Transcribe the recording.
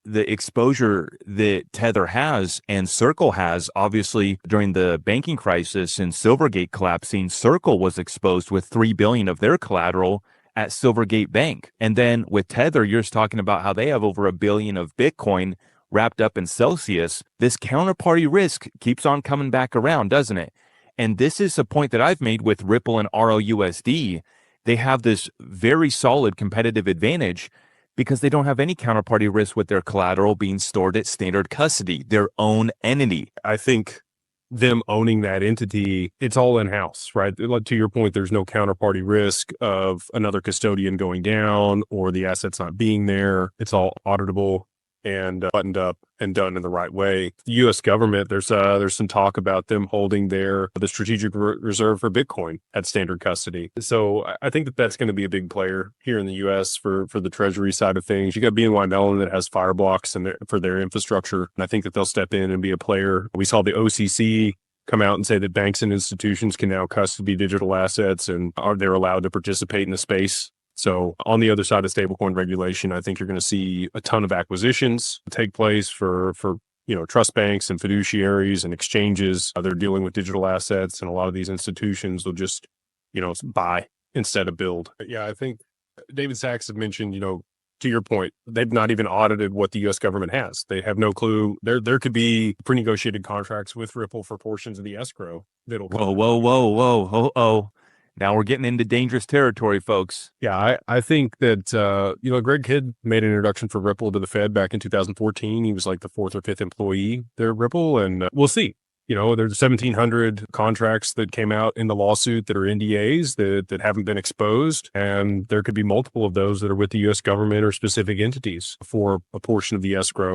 the exposure that Tether has and Circle has, obviously during the banking crisis and Silvergate collapsing, Circle was exposed with $3 billion of their collateral at Silvergate Bank. And then with Tether, you're just talking about how they have over $1 billion of Bitcoin wrapped up in Celsius. This counterparty risk keeps on coming back around, doesn't it? And this is a point that I've made with Ripple and RLUSD. They have this very solid competitive advantage because they don't have any counterparty risk with their collateral being stored at standard custody, their own entity. I think them owning that entity, it's all in-house, right? Like, to your point, there's no counterparty risk of another custodian going down or the assets not being there. It's all auditable and buttoned up and done in the right way. The U.S. government, there's some talk about them holding the strategic reserve for Bitcoin at standard custody. So I think that's going to be a big player here in the U.S. for the treasury side of things. You got BNY Mellon that has Fireblocks for their infrastructure, and I think that they'll step in and be a player. We saw the OCC come out and say that banks and institutions can now custody digital assets and they're allowed to participate in the space. So on the other side of stablecoin regulation, I think you're going to see a ton of acquisitions take place for trust banks and fiduciaries and exchanges. They're dealing with digital assets, and a lot of these institutions will just, buy instead of build. But yeah, I think David Sachs had mentioned, to your point, they've not even audited what the U.S. government has. They have no clue. There could be pre-negotiated contracts with Ripple for portions of the escrow. Whoa. Now we're getting into dangerous territory, folks. Yeah, I think that, Greg Kidd made an introduction for Ripple to the Fed back in 2014. He was like the 4th or 5th employee there at Ripple, and we'll see. There's 1,700 contracts that came out in the lawsuit that are NDAs that haven't been exposed, and there could be multiple of those that are with the U.S. government or specific entities for a portion of the escrow.